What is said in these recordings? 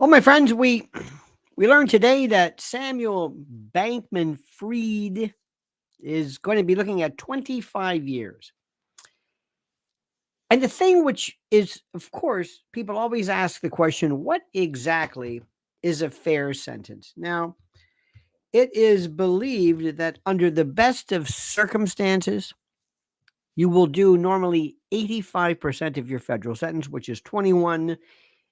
Well, my friends, we learned today that Samuel Bankman-Fried is going to be looking at 25 years. And the thing which is, of course, people always ask the question, what exactly is a fair sentence? Now, it is believed that under the best of circumstances, you will do normally 85% of your federal sentence, which is 21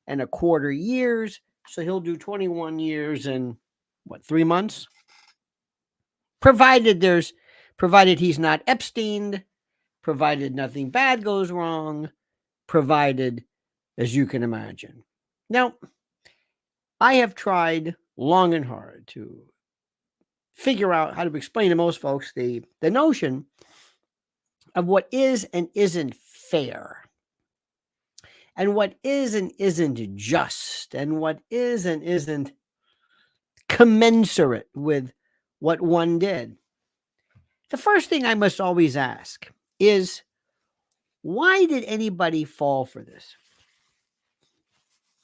and a quarter years. So he'll do 21 years and what, 3 months? Provided he's not Epstein, provided nothing bad goes wrong, provided as you can imagine. Now, I have tried long and hard to figure out how to explain to most folks the notion of what is and isn't fair, and what is and isn't just, and what is and isn't commensurate with what one did. The first thing I must always ask is, why did anybody fall for this?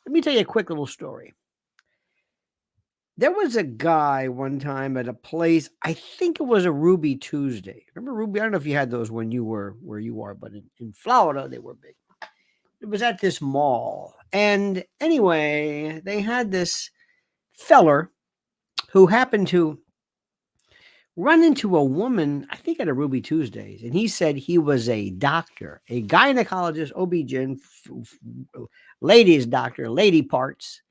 Let me tell you a quick little story. There was a guy one time at a place, I think it was a Ruby Tuesday. Remember Ruby? I don't know if you had those when you were where you are, but in Florida, they were big. It was at this mall. And anyway, they had this feller who happened to run into a woman, I think at a Ruby Tuesdays, and he said he was a doctor, a gynecologist, OB-GYN, ladies doctor, lady parts.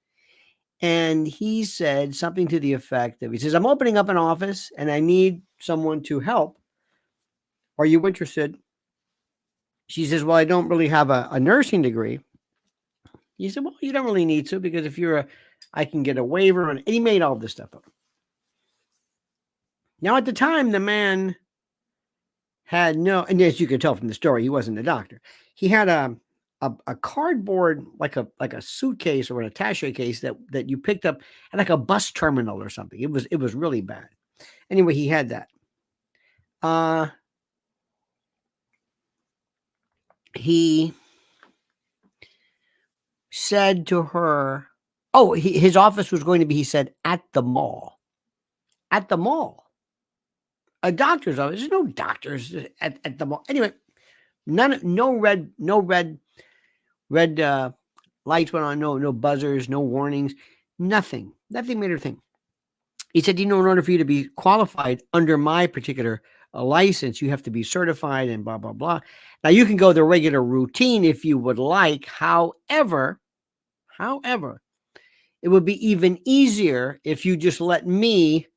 And he said something to the effect of, he says, I'm opening up an office and I need someone to help. Are you interested? She says, well, I don't really have a nursing degree. He said, well, you don't really need to, because if you're I can get a waiver. And he made all this stuff up. Now, at the time, the man had no, and as you can tell from the story, he wasn't a doctor. He had a cardboard, like a suitcase or an attaché case that you picked up at like a bus terminal or something. It was really bad. Anyway, he had that. He said to her, oh, his office was going to be, he said, at the mall. At the mall. A doctor's office. There's no doctors at the mall. Anyway, no red lights went on, no buzzers, no warnings, nothing made her think. He said, in order for you to be qualified under my particular license, you have to be certified and blah, blah, blah. Now, you can go the regular routine if you would like. However, it would be even easier if you just let me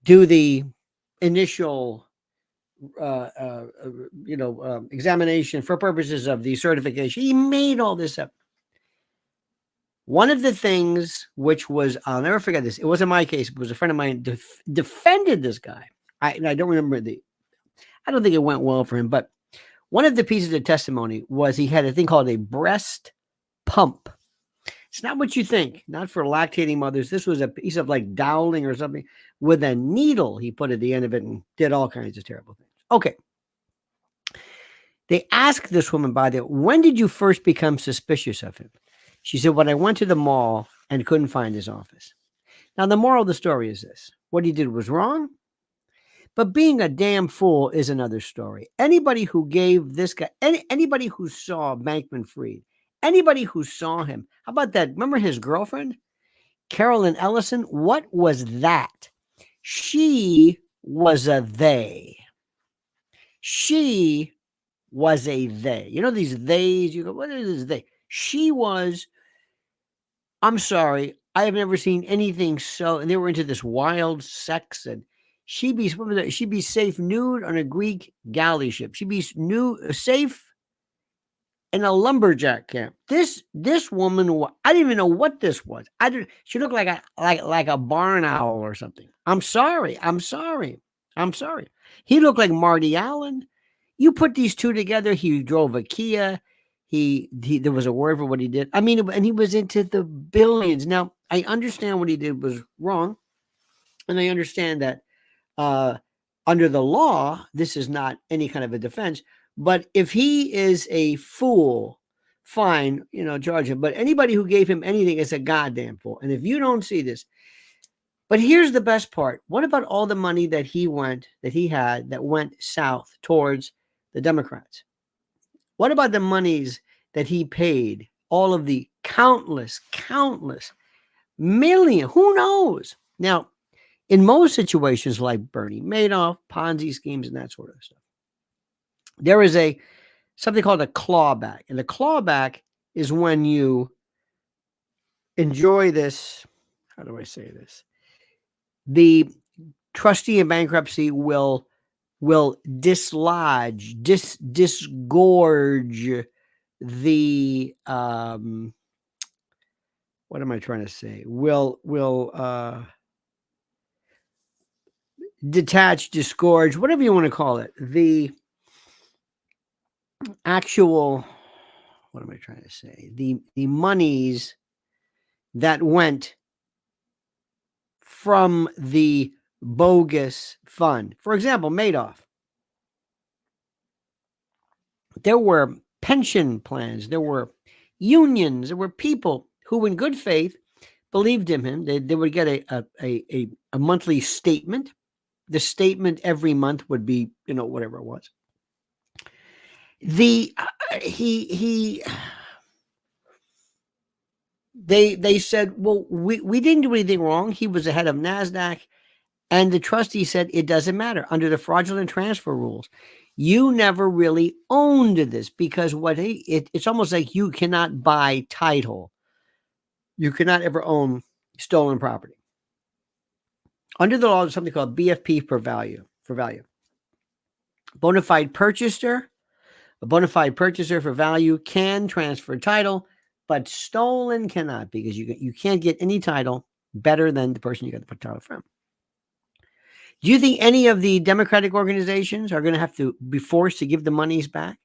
do the initial examination for purposes of the certification. He made all this up. One of the things which was, I'll never forget this, it wasn't my case, it was a friend of mine defended this guy. I don't remember I don't think it went well for him, but one of the pieces of testimony was he had a thing called a breast pump. It's not what you think, not for lactating mothers. This was a piece of like dowling or something with a needle he put at the end of it and did all kinds of terrible things. Okay. They asked this woman, by the way, when did you first become suspicious of him? She said, when I went to the mall and couldn't find his office. Now, the moral of the story is this. What he did was wrong, but being a damn fool is another story. Anybody who gave this guy, anybody who saw Bankman-Fried, anybody who saw him, how about that? Remember his girlfriend, Carolyn Ellison? What was that? She was a they. She was a they. You know these theys? You go, what is they? She was, I'm sorry, I have never seen anything so, and they were into this wild sex, and she'd be safe nude on a Greek galley ship. She'd be safe in a lumberjack camp. This woman, I didn't even know what this was. She looked like a barn owl or something. I'm sorry. He looked like Marty Allen. You put these two together. He drove a Kia. There was a word for what he did. I mean, and he was into the billions. Now, I understand what he did was wrong, and I understand that under the law, this is not any kind of a defense. But if he is a fool fine, charge him. But anybody who gave him anything is a goddamn fool. And if you don't see this, but here's the best part. What about all the money that he had that went south towards the Democrats? What about the monies that he paid? All of the countless million, who knows? Now, in most situations like Bernie Madoff, Ponzi schemes, and that sort of stuff, there is something called a clawback. And the clawback is when you enjoy this. How do I say this? The trustee in bankruptcy will disgorge the what am I trying to say? Will detach, disgorge, whatever you want to call it. The actual, what am I trying to say? The monies that went from the bogus fund. For example, Madoff. There were pension plans, there were unions, there were people who in good faith believed in him. They would get a monthly statement. The statement every month would be, whatever it was. They said, well, we didn't do anything wrong. He was the head of NASDAQ. And the trustee said, it doesn't matter. Under the fraudulent transfer rules, you never really owned this, because it's almost like you cannot buy title. You cannot ever own stolen property. Under the law, there's something called BFP for value. Bona fide purchaser. A bona fide purchaser for value can transfer title, but stolen cannot, because you can't get any title better than the person you got the title from. Do you think any of the Democratic organizations are going to have to be forced to give the monies back?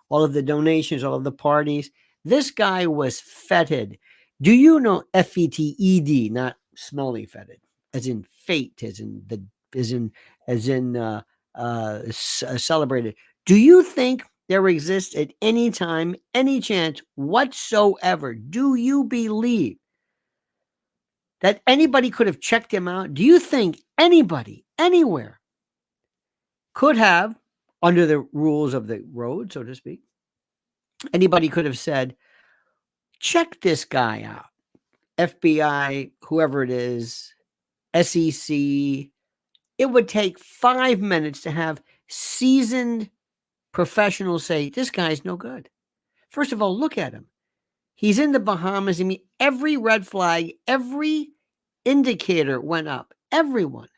All of the donations, all of the parties. This guy was feted. Do you know FETED, not smelly fetid, as in fate, celebrated? Do you think there exists at any time, any chance whatsoever? Do you believe that anybody could have checked him out? Do you think anybody, anywhere, could have, under the rules of the road, so to speak, anybody could have said, check this guy out? FBI, whoever it is, SEC, it would take 5 minutes to have seasoned professionals say, this guy's no good. First of all, look at him. He's in the Bahamas. I mean, every red flag, every indicator went up. Everyone.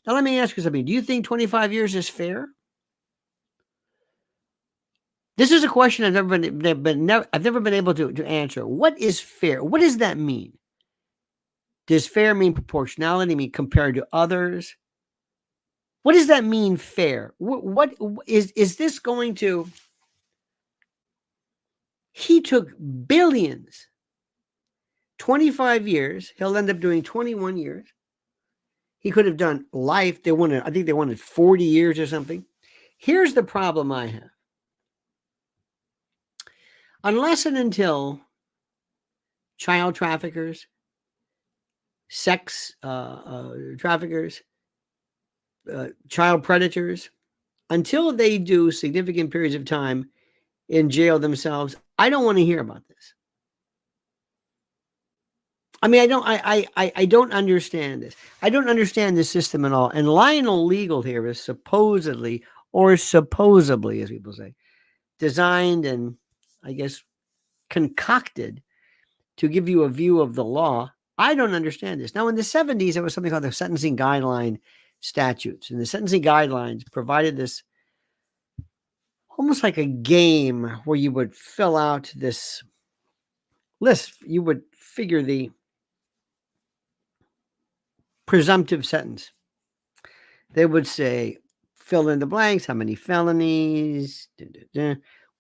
Now, let me ask you something. Do you think 25 years is fair? This is a question I've never been able to answer. What is fair? What does that mean? Does fair mean proportionality, mean compared to others? What does that mean, fair? What is this going to? He took billions. 25 years. He'll end up doing 21 years. He could have done life. I think they wanted 40 years or something. Here's the problem I have. Unless and until child traffickers, sex traffickers, child predators, until they do significant periods of time in jail themselves, I don't want to hear about this. I mean, I don't understand this. I don't understand the system at all. And Lionel Legal here is supposedly, as people say, designed and, I guess, concocted to give you a view of the law. I don't understand this. Now, in the 70s, there was something called the sentencing guideline statutes. And the sentencing guidelines provided this almost like a game where you would fill out this list. You would figure the presumptive sentence. They would say, fill in the blanks, how many felonies,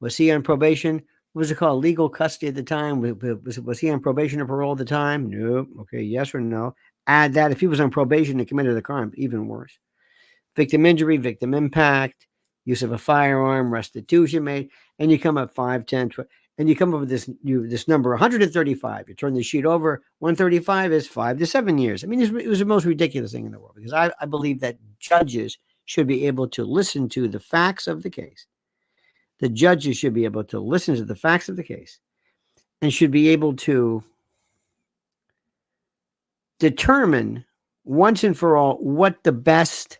was he on probation? What was it called? Legal custody at the time? Was he on probation or parole at the time? No. Okay, yes or no. Add that. If he was on probation and committed a crime, even worse. Victim injury, victim impact, use of a firearm, restitution made, and you come up 5, 10, 12. and you come up with this number 135. You turn the sheet over, 135 is 5 to 7 years. I mean, it was the most ridiculous thing in the world, because I believe that judges should be able to listen to the facts of the case. The judges should be able to listen to the facts of the case and should be able to determine once and for all what the best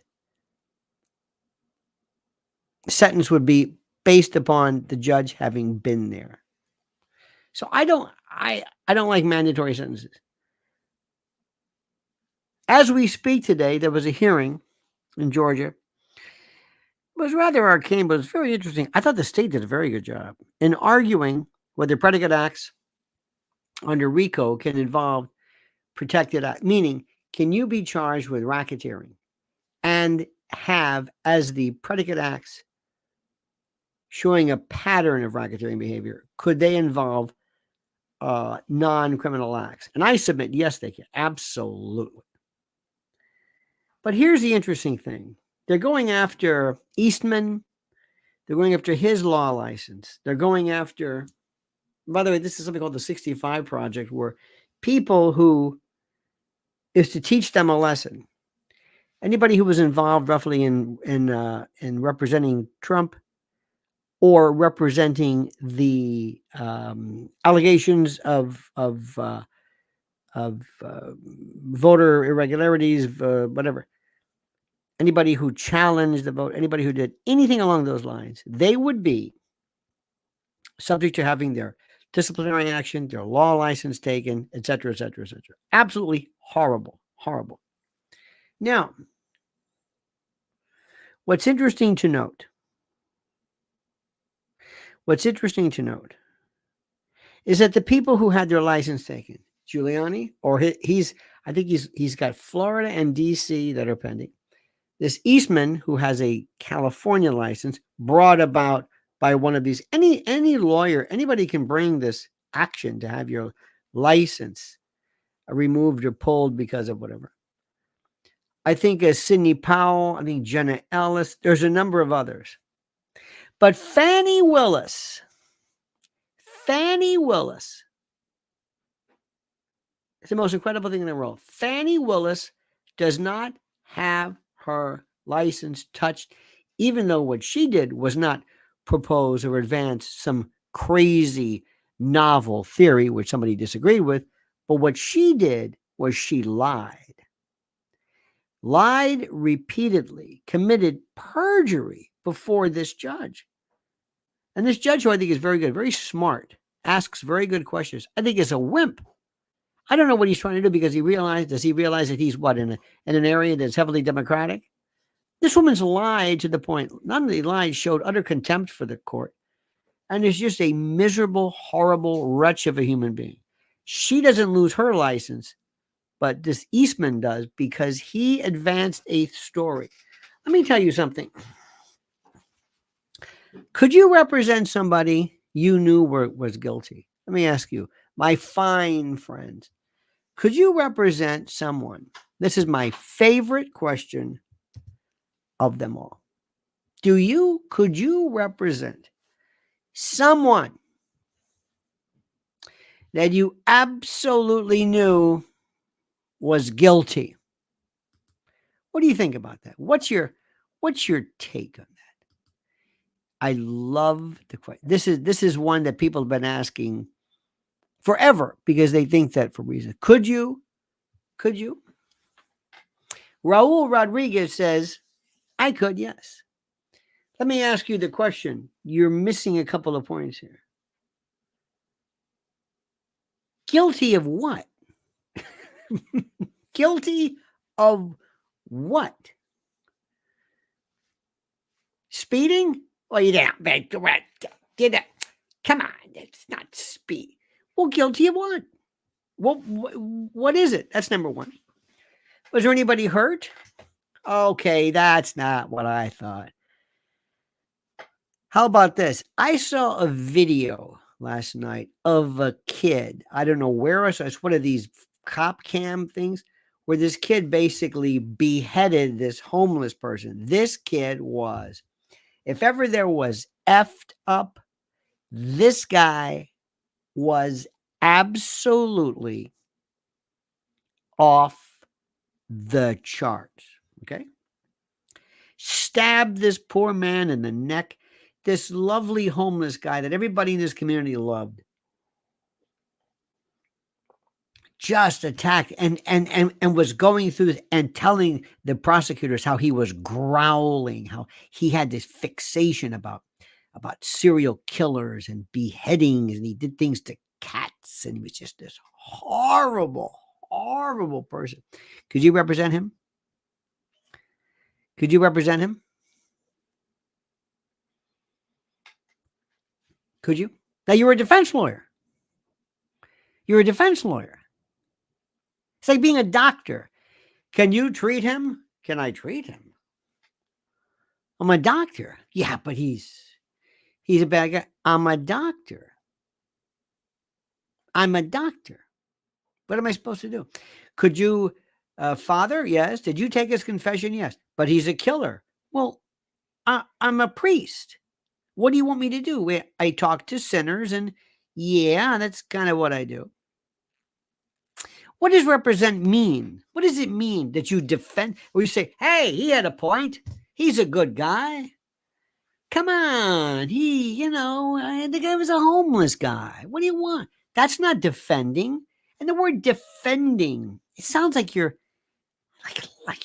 sentence would be based upon the judge having been there. So I don't like mandatory sentences. As we speak today, there was a hearing in Georgia. It was rather arcane, but it was very interesting. I thought the state did a very good job in arguing whether predicate acts under RICO can involve protected act, meaning can you be charged with racketeering and have as the predicate acts showing a pattern of racketeering behavior, could they involve non-criminal acts? And I submit, yes, they can. Absolutely. But here's the interesting thing. They're going after Eastman. They're going after his law license. They're going after, by the way, this is something called the 65 Project, where people who is to teach them a lesson. Anybody who was involved roughly in representing Trump or representing the allegations of voter irregularities, whatever. Anybody who challenged the vote, anybody who did anything along those lines, they would be subject to having their disciplinary action, their law license taken, et cetera, et cetera, et cetera. Absolutely horrible, horrible. Now, what's interesting to note is that the people who had their license taken, Giuliani, or I think he's got Florida and DC that are pending. This Eastman, who has a California license, brought about by one of these, any lawyer, anybody can bring this action to have your license removed or pulled because of whatever. I think Sidney Powell, I think Jenna Ellis, there's a number of others. But Fannie Willis, it's the most incredible thing in the world. Fannie Willis does not have her license touched, even though what she did was not propose or advance some crazy novel theory, which somebody disagreed with. But what she did was she lied repeatedly, committed perjury before this judge. And this judge, who I think is very good, very smart, asks very good questions, I think is a wimp. I don't know what he's trying to do, because does he realize that he's in an area that's heavily Democratic? This woman's lied to the point, not only lied, showed utter contempt for the court, and is just a miserable, horrible wretch of a human being. She doesn't lose her license, but this Eastman does, because he advanced a story. Let me tell you something. Could you represent somebody you knew was guilty? Let me ask you, my fine friends, could you represent someone? This is my favorite question of them all. Could you represent someone that you absolutely knew was guilty? What do you think about that? What's your take on that? I love the question. This is one that people have been asking forever, because they think that for reason. Could you? Raul Rodriguez says, I could, yes. Let me ask you the question. You're missing a couple of points here. Guilty of what? Guilty of what? Speeding? Well, you don't. Come on, it's not speed. Well, guilty of what? What is it? That's number one. Was there anybody hurt? Okay, that's not what I thought. How about this? I saw a video last night of a kid. I don't know where I saw. It's one of these cop cam things where this kid basically beheaded this homeless person. This kid was, if ever there was effed up, This guy was absolutely off the charts. Okay. Stabbed this poor man in the neck. This lovely homeless guy that everybody in this community loved. Just attacked and was going through and telling the prosecutors how he was growling, how he had this fixation about serial killers and beheadings, and he did things to cats, and he was just this horrible, horrible person. Could you represent him? Could you represent him? Could you? Now, you're a defense lawyer. You're a defense lawyer. It's like being a doctor. Can you treat him? Can I treat him? I'm a doctor. Yeah, but he's a bad guy. I'm a doctor. I'm a doctor. What am I supposed to do? Could you, Father? Yes. Did you take his confession? Yes. But he's a killer. Well, I'm a priest. What do you want me to do? I talk to sinners, and yeah, that's kind of what I do. What does represent mean? What does it mean that you defend, or you say, hey, he had a point. He's a good guy. Come on. The guy was a homeless guy. What do you want? That's not defending. And the word defending, it sounds like you're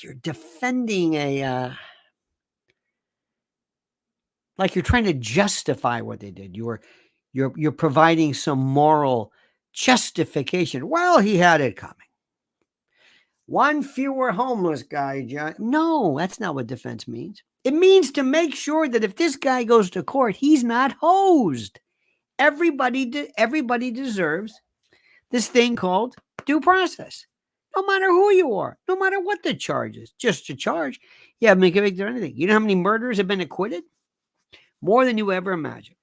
you're defending like you're trying to justify what they did. You're providing some moral justification. Well, he had it coming. One fewer homeless guy, John. No, that's not what defense means. It means to make sure that if this guy goes to court, he's not hosed. Everybody deserves this thing called due process. No matter who you are, no matter what the charge is, just a charge. You haven't been convicted of anything. You know how many murderers have been acquitted? More than you ever imagine.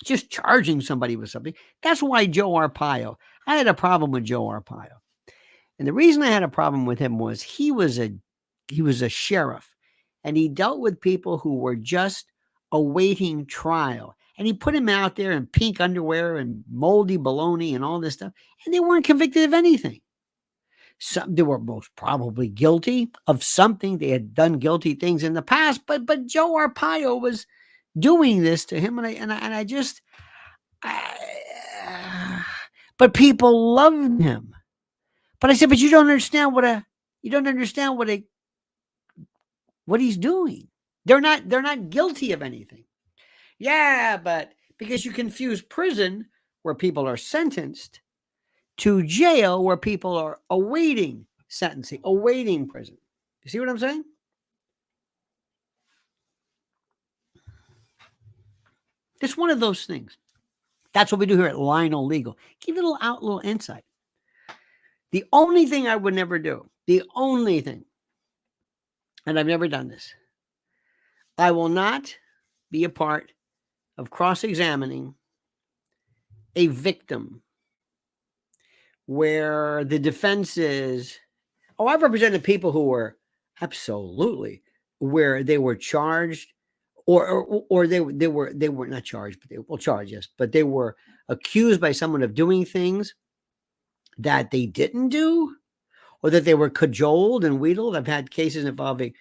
Just charging somebody with something. That's why Joe Arpaio, I had a problem with Joe Arpaio. And the reason I had a problem with him was he was a sheriff, and he dealt with people who were just awaiting trial. And he put him out there in pink underwear and moldy baloney and all this stuff, and they weren't convicted of anything. They were most probably guilty of something. They had done guilty things in the past, but Joe Arpaio was doing this to him, but people loved him. But I said, but you don't understand what he's doing. They're not guilty of anything. Yeah, but because you confuse prison, where people are sentenced, to jail, where people are awaiting sentencing, awaiting prison. You see what I'm saying? It's one of those things. That's what we do here at Lionel Legal. Give you a little insight. The only thing I would never do, the only thing, and I've never done this, I will not be a part of cross-examining a victim where the defense is, I've represented people who were absolutely, where they were charged, or they were not charged, but they were charged, yes, but they were accused by someone of doing things that they didn't do, or that they were cajoled and wheedled. I've had cases involving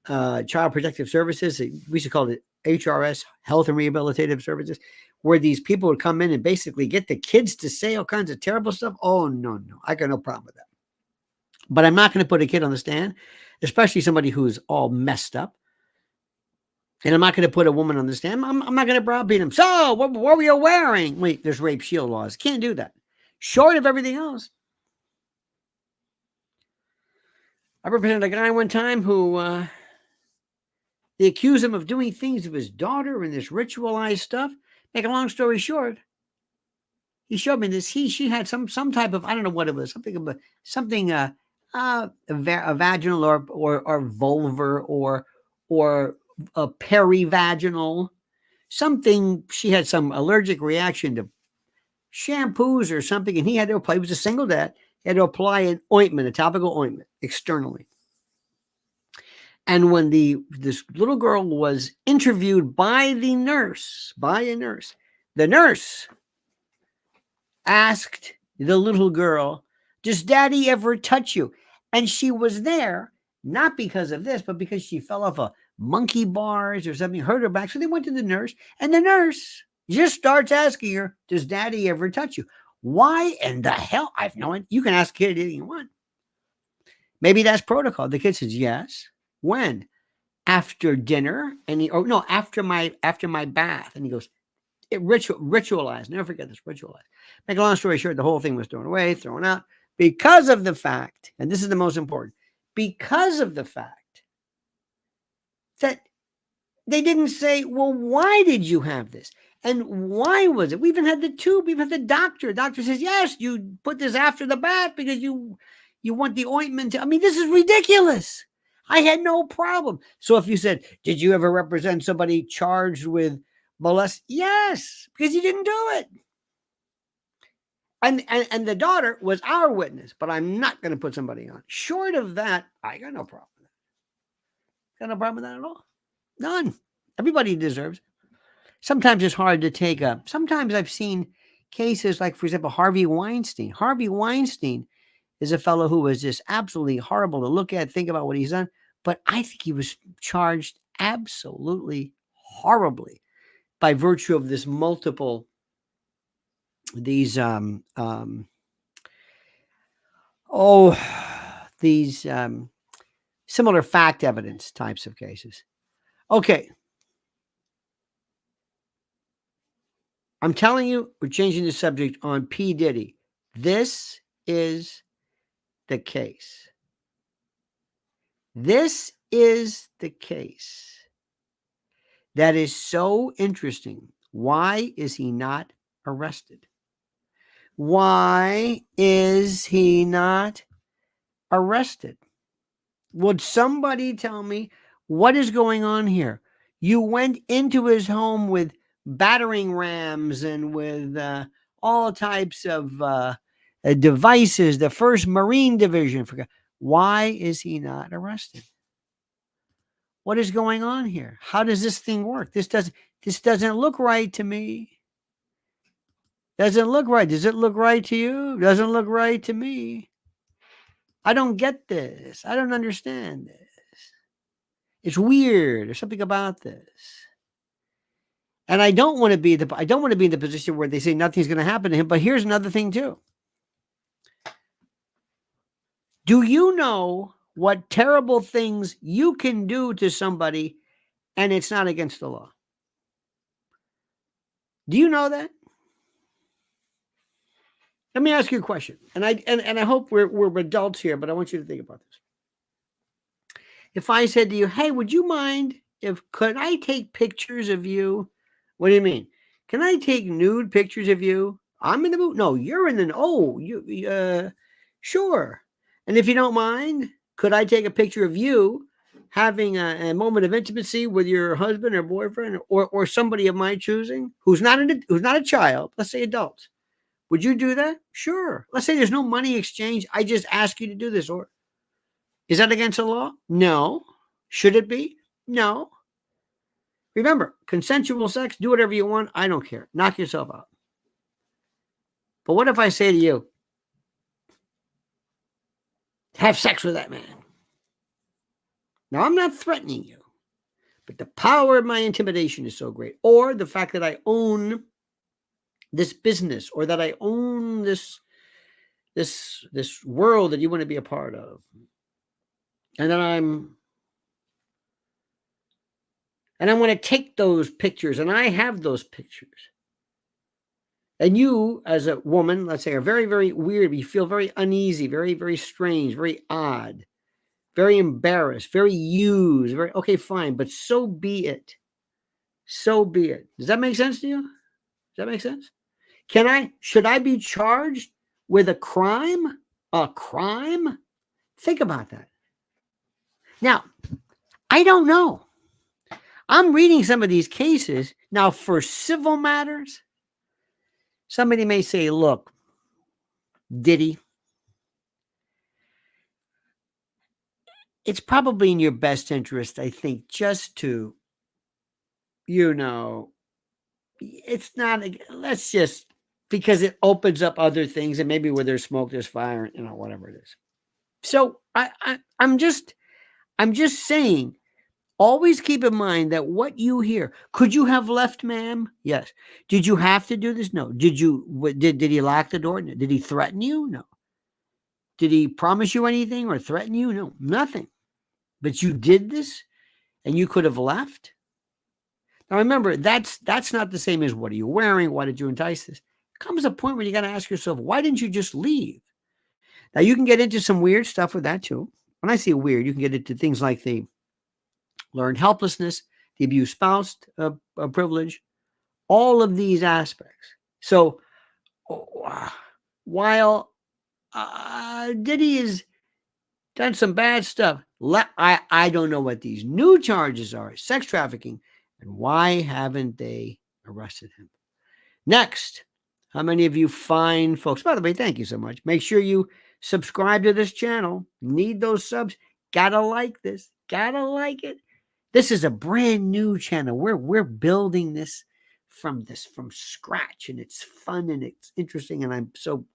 Child Protective Services. We used to call it HRS, Health and Rehabilitative Services, where these people would come in and basically get the kids to say all kinds of terrible stuff. Oh, no, I got no problem with that. But I'm not going to put a kid on the stand, especially somebody who's all messed up. And I'm not going to put a woman on the stand. I'm not going to browbeat him. So, what were you wearing? Wait, there's rape shield laws. Can't do that. Short of everything else. I represented a guy one time who they accused him of doing things to his daughter and this ritualized stuff. Make a long story short, he showed me this. She had some type of, I don't know what it was, something a vaginal or vulvar or a perivaginal, something. She had some allergic reaction to shampoos or something, and he had to apply. He was a single dad. He had to apply an ointment, a topical ointment, externally. And when this little girl was interviewed by a nurse, The nurse asked the little girl, "Does daddy ever touch you?" And she was there not because of this, but because she fell off a monkey bars or something, hurt her back. So they went to the nurse, and the nurse just starts asking her, "Does daddy ever touch you?" Why in the hell? I've no idea. You can ask a kid anything you want. Maybe that's protocol. The kid says, "Yes." When? After dinner, and no, after my bath. And he goes, ritualized. Never forget this, ritualized. Make a long story short, the whole thing was thrown away, thrown out, because of the fact, and this is the most important, because of the fact that they didn't say, well, why did you have this? And why was it? We even had the tube, we even had the doctor. The doctor says, yes, you put this after the bath because you want the ointment. I mean, this is ridiculous. I had no problem. So if you said, did you ever represent somebody charged with molest? Yes, because you didn't do it. And the daughter was our witness, but I'm not going to put somebody on. Short of that, I got no problem with that. Got no problem with that at all. None. Everybody deserves it. Sometimes it's hard to take up. Sometimes I've seen cases like, for example, Harvey Weinstein. Harvey Weinstein is a fellow who was just absolutely horrible to look at, think about what he's done. But I think he was charged absolutely horribly by virtue of this multiple, these similar fact evidence types of cases. Okay. I'm telling you, we're changing the subject on P. Diddy. This is the case. This is the case that is so interesting. Why is he not arrested? Why is he not arrested? Would somebody tell me what is going on here? You went into his home with battering rams and with all types of devices, the 1st Marine Division. Why is he not arrested? What is going on here? How does this thing work? This doesn't look right to me. Doesn't look right. Does it look right to you? Doesn't look right to me. I don't get this. I don't understand this. It's weird. There's something about this. And I don't want to be in the position where they say nothing's going to happen to him. But here's another thing too. Do you know what terrible things you can do to somebody and it's not against the law? Do you know that? Let me ask you a question. And I hope we're adults here, but I want you to think about this. If I said to you, hey, would you mind could I take pictures of you? What do you mean? Can I take nude pictures of you? I'm in the mood. No, you're in the, sure. And if you don't mind, could I take a picture of you having a moment of intimacy with your husband or boyfriend or somebody of my choosing who's not a child, let's say adults? Would you do that? Sure. Let's say there's no money exchange. I just ask you to do this. Or is that against the law? No. Should it be? No. Remember, consensual sex, do whatever you want. I don't care. Knock yourself out. But what if I say to you, have sex with that man? Now, I'm not threatening you, but the power of my intimidation is so great. Or the fact that I own this business or that I own this world that you want to be a part of. And then I want to take those pictures, and I have those pictures. And you, as a woman, let's say, are very, very weird. You feel very uneasy, very, very strange, very odd, very embarrassed, very used. Okay, fine, but so be it. So be it. Does that make sense to you? Does that make sense? Should I be charged with a crime? A crime? Think about that. Now, I don't know. I'm reading some of these cases. Now, for civil matters, somebody may say, look, Diddy, it's probably in your best interest, I think, just to, it's not, let's just, because it opens up other things, and maybe where there's smoke, there's fire, whatever it is. So I'm just saying, always keep in mind that what you hear, could you have left, ma'am? Yes. Did you have to do this? No. Did he lock the door? No. Did he threaten you? No. Did he promise you anything or threaten you? No, nothing. But you did this and you could have left. Now remember, that's not the same as what are you wearing? Why did you entice this? Comes a point where you got to ask yourself, why didn't you just leave? Now you can get into some weird stuff with that too. When I say weird, you can get into things like the learned helplessness, the abused spouse privilege, all of these aspects. So while Diddy has done some bad stuff, I don't know what these new charges are, sex trafficking, and why haven't they arrested him? Next, how many of you fine folks, by the way, thank you so much. Make sure you subscribe to this channel. Need those subs. Gotta like this. Gotta like it. This is a brand new channel. We're building this from scratch, and it's fun and it's interesting, and I'm so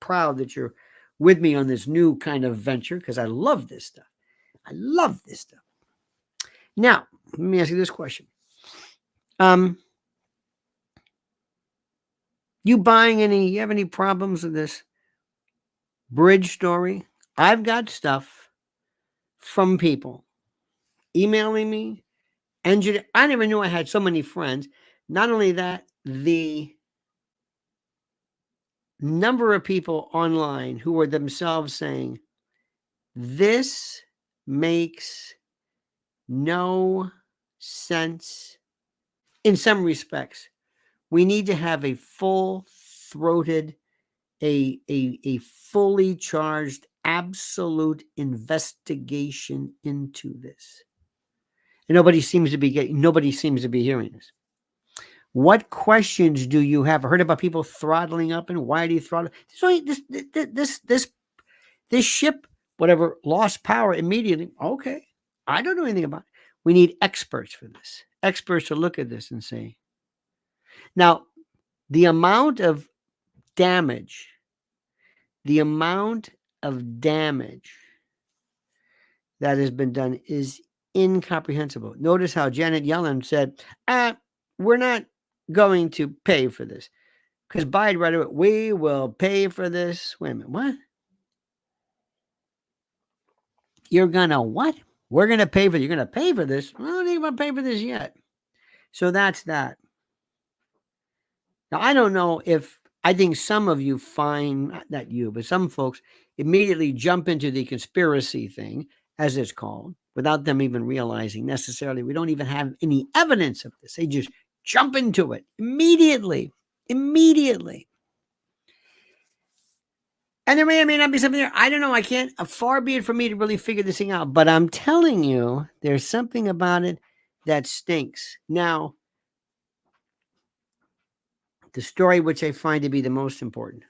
proud that you're with me on this new kind of venture because I love this stuff. I love this stuff. Now, let me ask you this question. You have any problems with this bridge story? I've got stuff from people emailing me. I never knew I had so many friends. Not only that, the number of people online who were themselves saying, this makes no sense in some respects. We need to have a full-throated, a fully charged, absolute investigation into this. And nobody seems to be hearing this. What questions do you have? I heard about people throttling up, and why do you throttle? So this ship, whatever, lost power immediately. Okay, I don't know anything about it. We need experts for this. Experts to look at this and say. Now, the amount of damage that has been done is incomprehensible. Notice how Janet Yellen said, we're not going to pay for this. Because Biden right away, we will pay for this. Wait a minute, what? You're gonna what? We're gonna pay for. You're gonna pay for this. I don't think I'm gonna pay for this yet. So that's that. Now I don't know if I think some of you find not you, but some folks immediately jump into the conspiracy thing, as it's called, without them even realizing necessarily we don't even have any evidence of this. They just jump into it immediately. And there may or may not be something there. I don't know. I can't. Far be it from me to really figure this thing out. But I'm telling you, there's something about it that stinks. Now, the story which I find to be the most important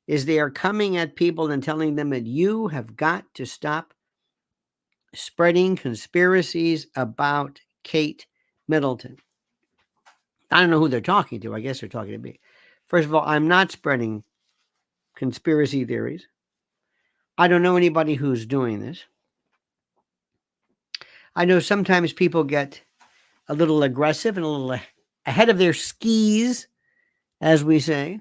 is they are coming at people and telling them that you have got to stop spreading conspiracies about Kate Middleton. I don't know who they're talking to. I guess they're talking to me. First of all, I'm not spreading conspiracy theories. I don't know anybody who's doing this. I know sometimes people get a little aggressive and a little ahead of their skis, as we say.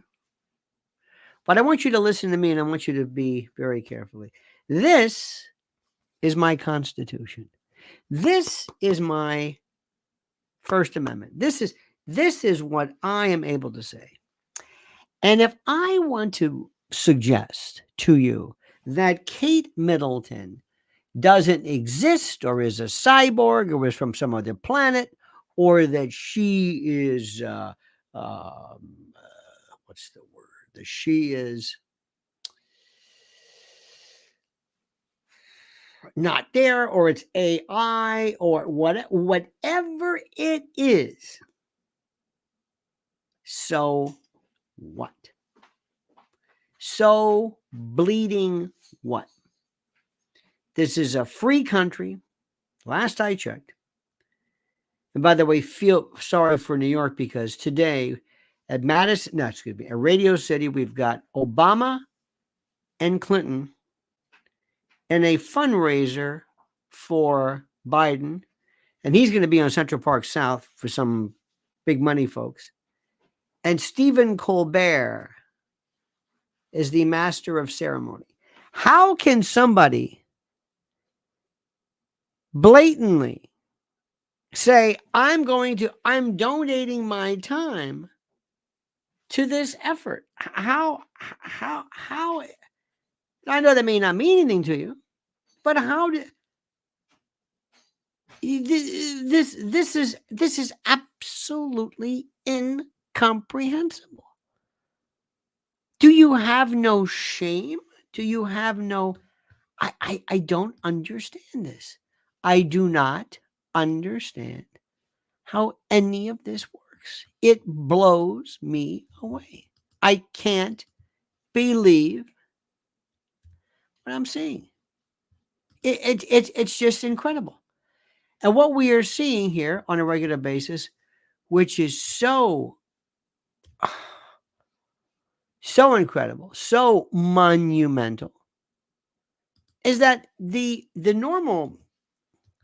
But I want you to listen to me, and I want you to be very carefully. This is my Constitution. This is my First Amendment. This is what I am able to say. And if I want to suggest to you that Kate Middleton doesn't exist, or is a cyborg, or is from some other planet, or that she is what's the word? That she is not there, or it's AI, or whatever it is. So what? So bleeding what? This is a free country. Last I checked. And by the way, feel sorry for New York because today at Radio City, we've got Obama and Clinton in a fundraiser for Biden. And he's going to be on Central Park South for some big money folks. And Stephen Colbert is the master of ceremony. How can somebody blatantly say, I'm donating my time to this effort? How, I know that may not mean anything to you, but how did this is absolutely incomprehensible. Do you have no shame? Do you have no, I don't understand this. I do not understand how any of this works. It blows me away. I can't believe what I'm seeing. It's just incredible. And what we are seeing here on a regular basis, which is so incredible, so monumental, is that the normal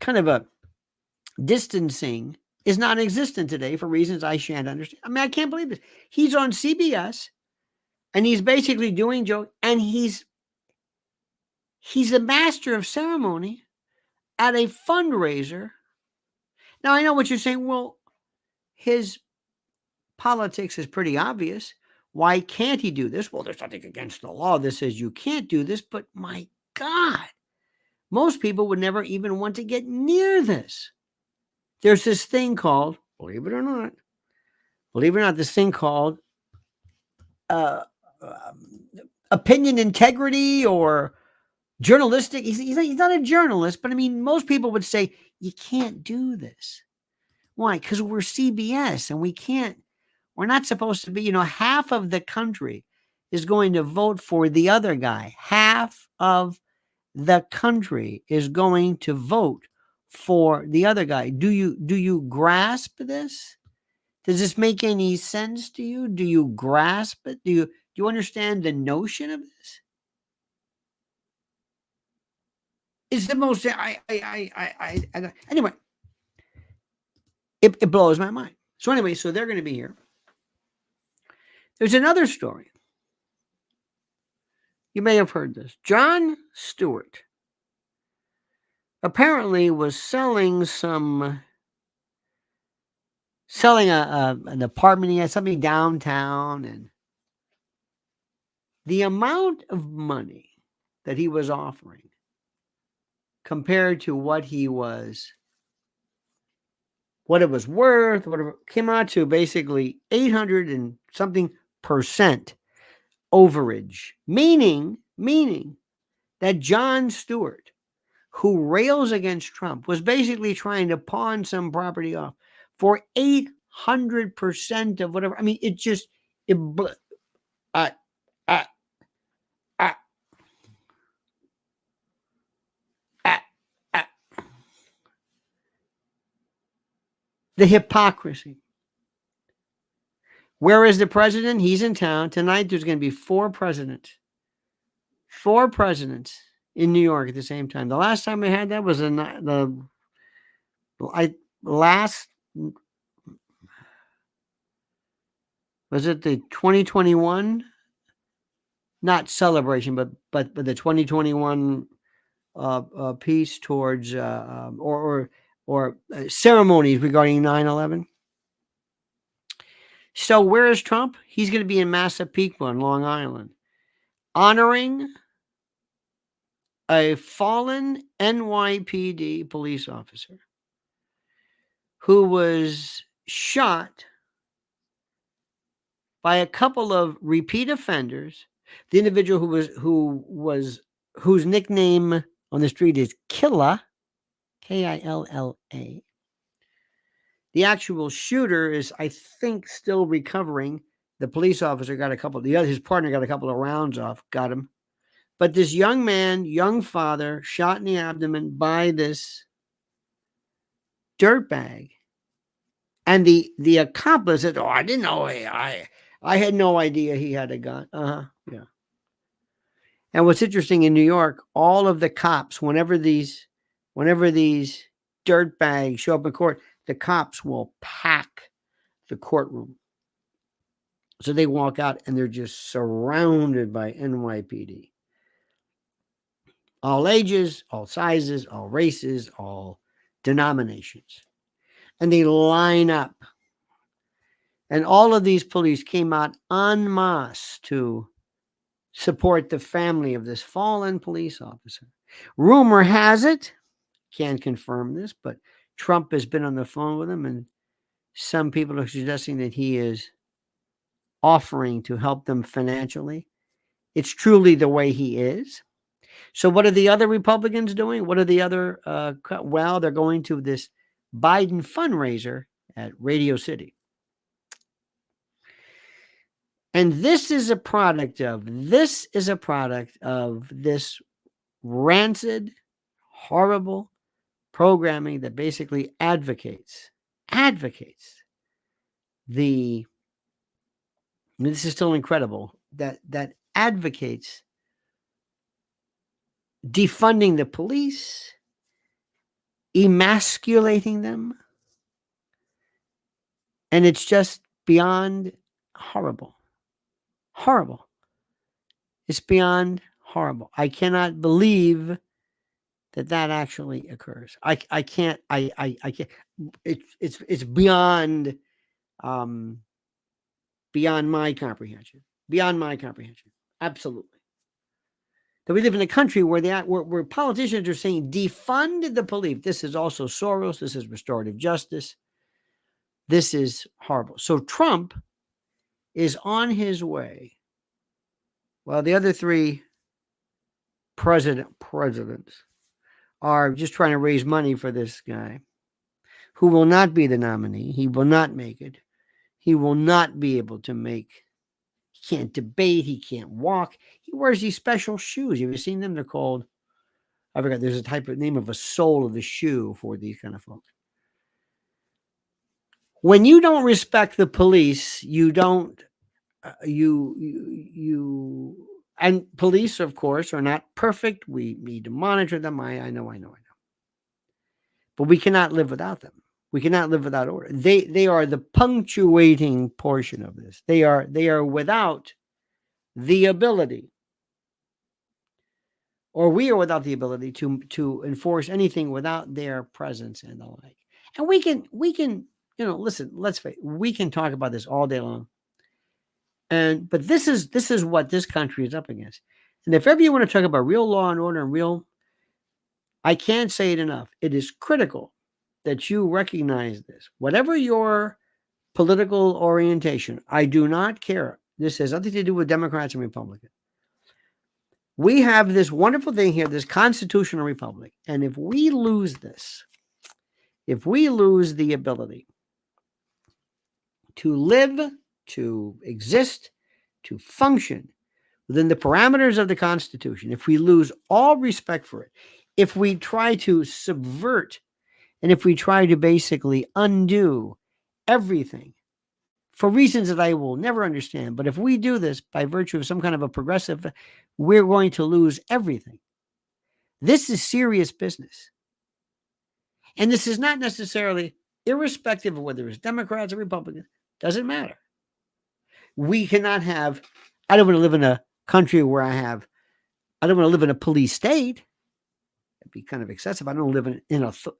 kind of a distancing is non-existent today for reasons I shan't understand. I mean, I can't believe this. He's on CBS and he's basically doing jokes, and he's a master of ceremony at a fundraiser. Now, I know what you're saying. Well, his politics is pretty obvious. Why can't he do this? Well, there's nothing against the law that says you can't do this, but my God, most people would never even want to get near this. There's this thing called, believe it or not, this thing called opinion integrity or journalistic. He's not a journalist, but I mean, most people would say, you can't do this. Why? Because we're CBS and we're not supposed to be, half of the country is going to vote for the other guy. Half of the country is going to vote for the other guy. Do you grasp this? Does this make any sense to you? Do you grasp it? Do you understand the notion of this? It's the most anyway. It blows my mind. So anyway, so they're going to be here. There's another story. You may have heard this. Jon Stewart apparently was selling an apartment. He had something downtown, and the amount of money that he was offering compared to what it was worth, whatever, came out to basically 800 and something % overage, meaning that Jon Stewart, who rails against Trump, was basically trying to pawn some property off for 800% of whatever. I mean, the hypocrisy. Where is the president? He's in town. Tonight there's going to be 4 presidents. 4 presidents in New York at the same time. The last time we had that was was it the 2021? Not celebration, but the 2021 piece towards or ceremonies regarding 9/11. So where is Trump? He's going to be in Massapequa on Long Island, honoring a fallen NYPD police officer who was shot by a couple of repeat offenders. The individual whose nickname on the street is Killa, Killa. The actual shooter is, I think, still recovering. The police officer got his partner got a couple of rounds off, got him. But this young man, young father, shot in the abdomen by this dirtbag And the accomplice said, "Oh, I didn't know. I had no idea he had a gun." Yeah. And what's interesting in New York, all of the cops, whenever these dirtbags show up in court, the cops will pack the courtroom. So they walk out and they're just surrounded by NYPD. All ages, all sizes, all races, all denominations. And they line up. And all of these police came out en masse to support the family of this fallen police officer. Rumor has it, can't confirm this, but Trump has been on the phone with him, and some people are suggesting that he is offering to help them financially. It's truly the way he is. So what are the other Republicans doing? What are the other? Well, they're going to this Biden fundraiser at Radio City. And this is a product of this rancid, horrible programming that basically advocates the, this is still incredible, that advocates defunding the police, emasculating them, and it's just beyond horrible. Horrible. It's beyond horrible. I cannot believe that actually occurs. I can't. I can't. It's beyond beyond my comprehension. Beyond my comprehension. Absolutely. That we live in a country where politicians are saying defund the police. This is also Soros. This is restorative justice. This is horrible. So Trump is on his way. Well, the other three presidents are just trying to raise money for this guy who will not be the nominee. He will not make it. He will not be able to make. He can't debate. He can't walk. He wears these special shoes. Have you seen them? They're called, I forgot, there's a type of name of a sole of the shoe for these kind of folks. When you don't respect the police, you don't, and police, of course, are not perfect. We need to monitor them. I know. But we cannot live without them. We cannot live without order. They are the punctuating portion of this. They are without the ability, or we are without the ability to enforce anything without their presence and the like. And we can, listen, let's face it, we can talk about this all day long. But this is what this country is up against. And if ever you want to talk about real law and order and I can't say it enough. It is critical that you recognize this. Whatever your political orientation, I do not care. This has nothing to do with Democrats and Republicans. We have this wonderful thing here, this constitutional republic. And if we lose this, if we lose the ability to live, to exist, to function within the parameters of the Constitution, if we lose all respect for it, if we try to subvert, and if we try to basically undo everything for reasons that I will never understand, but if we do this by virtue of some kind of a progressive, we're going to lose everything. This is serious business. And this is not necessarily, irrespective of whether it's Democrats or Republicans, doesn't matter. We cannot have, I don't want to live in a country where I don't want to live in a police state. It'd be kind of excessive. I don't live in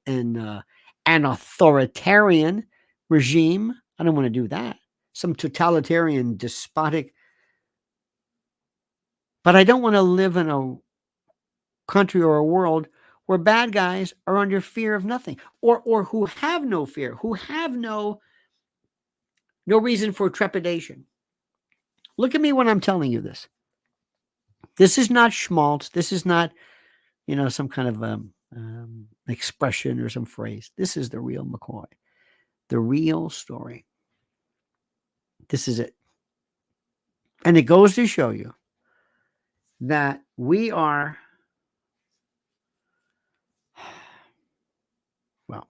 an authoritarian regime. I don't want to do that. Some totalitarian, despotic. But I don't want to live in a country or a world where bad guys are under fear of nothing, or who have no fear, who have no reason for trepidation. Look at me when I'm telling you this. This is not schmaltz. This is not, some kind of expression or some phrase. This is the real McCoy, the real story. This is it. And it goes to show you that we are, well,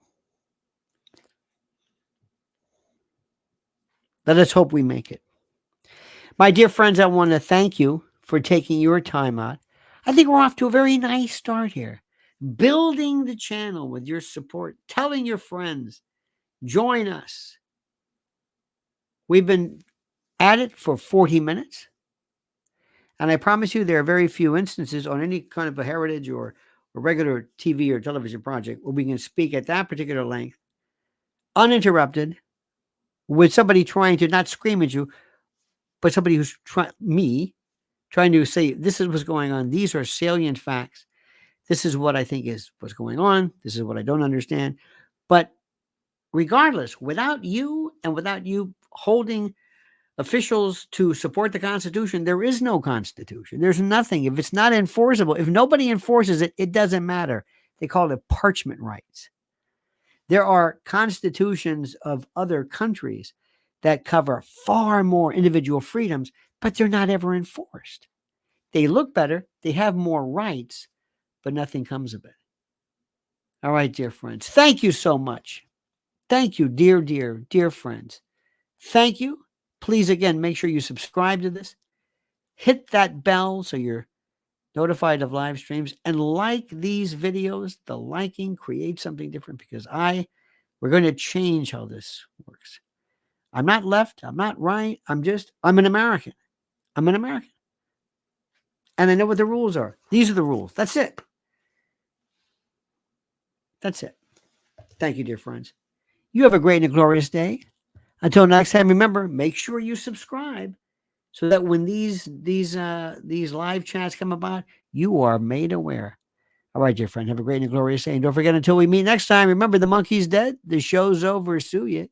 Let us hope we make it. My dear friends, I want to thank you for taking your time out. I think we're off to a very nice start here. Building the channel with your support, telling your friends, join us. We've been at it for 40 minutes. And I promise you, there are very few instances on any kind of a heritage or a regular TV or television project where we can speak at that particular length, uninterrupted, with somebody trying to not scream at you, but somebody who's trying to say, this is what's going on. These are salient facts. This is what I think is what's going on. This is what I don't understand. But regardless, without you and without you holding officials to support the Constitution, there is no Constitution. There's nothing. If it's not enforceable, if nobody enforces it, it doesn't matter. They call it parchment rights. There are constitutions of other countries that cover far more individual freedoms, but they're not ever enforced. They look better, they have more rights, but nothing comes of it. All right, dear friends, thank you so much. Thank you, dear, dear, dear friends. Thank you. Please, again, make sure you subscribe to this. Hit that bell so you're notified of live streams, and like these videos. The liking creates something different because we're going to change how this works. I'm not left. I'm not right. I'm an American. I'm an American. And I know what the rules are. These are the rules. That's it. That's it. Thank you, dear friends. You have a great and glorious day. Until next time, remember, make sure you subscribe so that when these live chats come about, you are made aware. All right, dear friend, have a great and glorious day. And don't forget, until we meet next time, remember, the monkey's dead. The show's over. Sue ya.